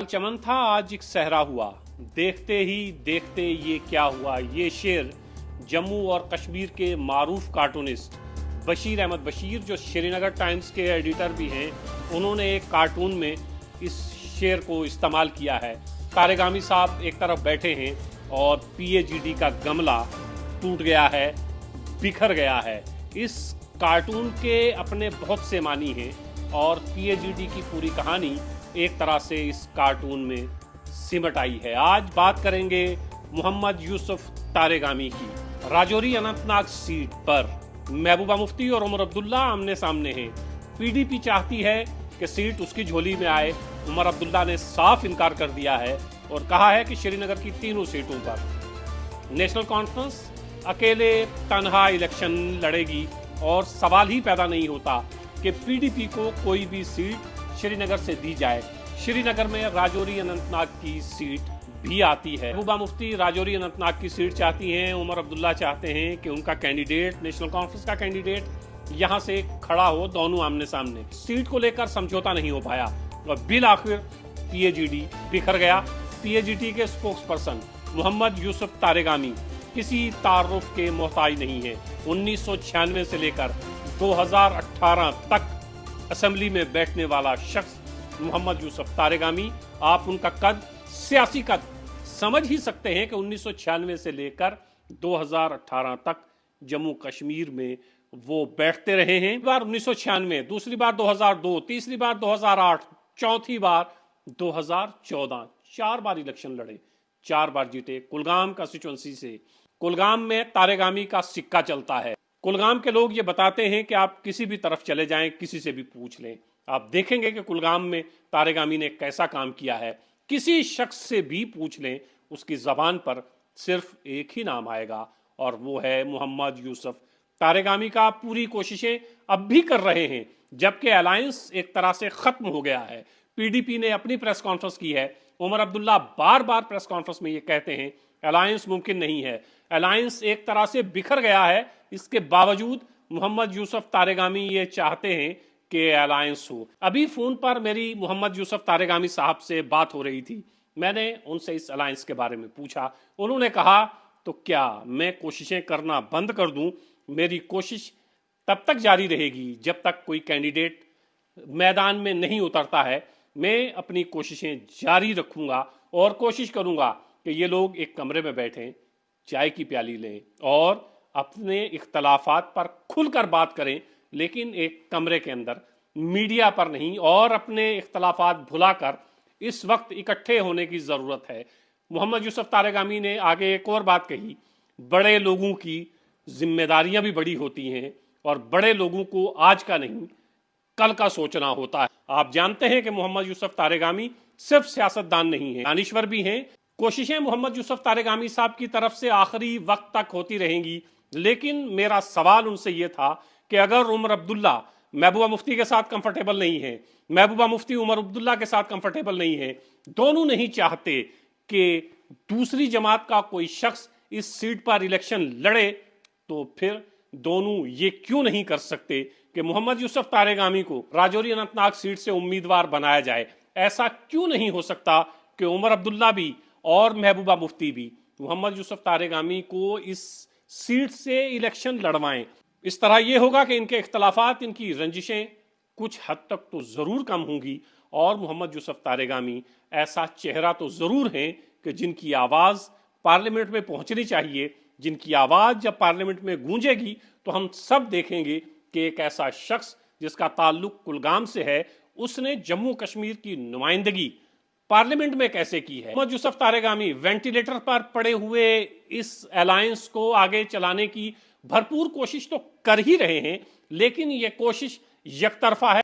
चमन था आज एक सहरा हुआ, देखते ही देखते ये क्या हुआ। ये शेर जम्मू और कश्मीर के मारूफ कार्टूनिस्ट बशीर अहमद बशीर, जो श्रीनगर टाइम्स के एडिटर भी हैं, उन्होंने एक कार्टून में इस शेर को इस्तेमाल किया है। तारेगामी साहब एक तरफ बैठे हैं और पीएजीडी का गमला टूट गया है, बिखर गया है। इस कार्टून के अपने बहुत से मानी हैं और पीएजीडी की पूरी कहानी एक तरह से इस कार्टून में सिमट आई है। आज बात करेंगे मोहम्मद यूसुफ तारेगामी की। राजौरी अनंतनाग सीट पर महबूबा मुफ्ती और उमर अब्दुल्ला आमने सामने हैं। पीडीपी चाहती है कि सीट उसकी झोली में आए। उमर अब्दुल्ला ने साफ इनकार कर दिया है और कहा है कि श्रीनगर की तीनों सीटों पर नेशनल कॉन्फ्रेंस अकेले तनहा इलेक्शन लड़ेगी और सवाल ही पैदा नहीं होता कि पीडीपी को कोई भी सीट श्रीनगर से दी जाए। श्रीनगर में राजौरी अनंतनाग की सीट भी आती है। महबूबा मुफ्ती राजौरी अनंतनाग की सीट चाहती हैं, उमर अब्दुल्ला चाहते हैं कि उनका कैंडिडेट, नेशनल कॉन्फ्रेंस का कैंडिडेट यहाँ से खड़ा हो, दोनों आमने सामने। सीट को लेकर समझौता नहीं हो पाया और बिल आखिर पीएजीडी बिखर गया। पीएजीडी के स्पोक्स पर्सन मोहम्मद यूसुफ तारेगामी किसी तारुफ के मोहताज नहीं है। 1996 से लेकर 2018 तक असेंबली में बैठने वाला शख्स मोहम्मद यूसुफ तारेगामी। आप उनका कद, सियासी कद समझ ही सकते हैं कि 1996 से लेकर 2018 तक जम्मू कश्मीर में वो बैठते रहे हैं। बार 1996, दूसरी बार 2002, तीसरी बार 2008, चौथी बार 2014। 4 बार इलेक्शन लड़े, 4 बार जीते। कुलगाम कंस्टिट्यूएंसी से। कुलगाम में तारेगामी का सिक्का चलता है। कुलगाम के लोग ये बताते हैं कि आप किसी भी तरफ चले जाएं, किसी से भी पूछ लें, आप देखेंगे कि कुलगाम में तारेगामी ने कैसा काम किया है। किसी शख्स से भी पूछ लें, उसकी जबान पर सिर्फ एक ही नाम आएगा और वो है मोहम्मद यूसुफ तारेगामी का। पूरी कोशिशें अब भी कर रहे हैं, जबकि अलायंस एक तरह से खत्म हो गया है। पीडीपी ने अपनी प्रेस कॉन्फ्रेंस की है। उमर अब्दुल्ला बार बार प्रेस कॉन्फ्रेंस में ये कहते हैं अलायंस मुमकिन नहीं है। अलायंस एक तरह से बिखर गया है। इसके बावजूद मोहम्मद यूसुफ तारेगामी ये चाहते हैं कि अलायंस हो। अभी फोन पर मेरी मोहम्मद यूसुफ तारेगामी साहब से बात हो रही थी। मैंने उनसे इस अलायंस के बारे में पूछा। उन्होंने कहा, तो क्या मैं कोशिशें करना बंद कर दूं? मेरी कोशिश तब तक जारी रहेगी जब तक कोई कैंडिडेट मैदान में नहीं उतरता है। मैं अपनी कोशिशें जारी रखूंगा और कोशिश करूंगा कि ये लोग एक कमरे में बैठें, चाय की प्याली लें और अपने इख्तलाफात पर खुलकर बात करें, लेकिन एक कमरे के अंदर, मीडिया पर नहीं, और अपने इख्तलाफात भुलाकर इस वक्त इकट्ठे होने की ज़रूरत है। मोहम्मद यूसुफ तारेगामी ने आगे एक और बात कही, बड़े लोगों की जिम्मेदारियां भी बड़ी होती हैं और बड़े लोगों को आज का नहीं कल का सोचना होता है। आप जानते हैं कि मोहम्मद यूसुफ तारेगामी सिर्फ सियासतदान नहीं है, दानिश्वर भी हैं। कोशिशें मोहम्मद यूसुफ तारेगामी साहब की तरफ से आखिरी वक्त तक होती रहेंगी, लेकिन मेरा सवाल उनसे यह था कि अगर उमर अब्दुल्ला महबूबा मुफ्ती के साथ कंफर्टेबल नहीं है, महबूबा मुफ्ती उमर अब्दुल्ला के साथ कंफर्टेबल नहीं है, दोनों नहीं चाहते कि दूसरी जमात का कोई शख्स इस सीट पर इलेक्शन लड़े, तो फिर दोनों ये क्यों नहीं कर सकते कि मोहम्मद यूसुफ तारेगामी को राजौरी अनंतनाग सीट से उम्मीदवार बनाया जाए? ऐसा क्यों नहीं हो सकता कि उमर अब्दुल्ला भी और महबूबा मुफ्ती भी मोहम्मद यूसुफ तारेगामी को इस सीट से इलेक्शन लड़वाएं? इस तरह यह होगा कि इनके इख्तलाफात, इनकी रंजिशें कुछ हद तक तो जरूर कम होंगी और मोहम्मद यूसुफ तारेगामी ऐसा चेहरा तो जरूर हैं कि जिनकी आवाज पार्लियामेंट में पहुंचनी चाहिए, जिनकी आवाज जब पार्लियामेंट में गूंजेगी तो हम सब देखेंगे कि एक ऐसा शख्स जिसका ताल्लुक कुलगाम से है, उसने जम्मू कश्मीर की नुमाइंदगी पार्लियामेंट में कैसे की है। मोहम्मद यूसुफ तारेगामी वेंटिलेटर पर पड़े हुए इस अलायंस को आगे चलाने की भरपूर कोशिश तो कर ही रहे हैं, लेकिन यह कोशिश यकतरफा है।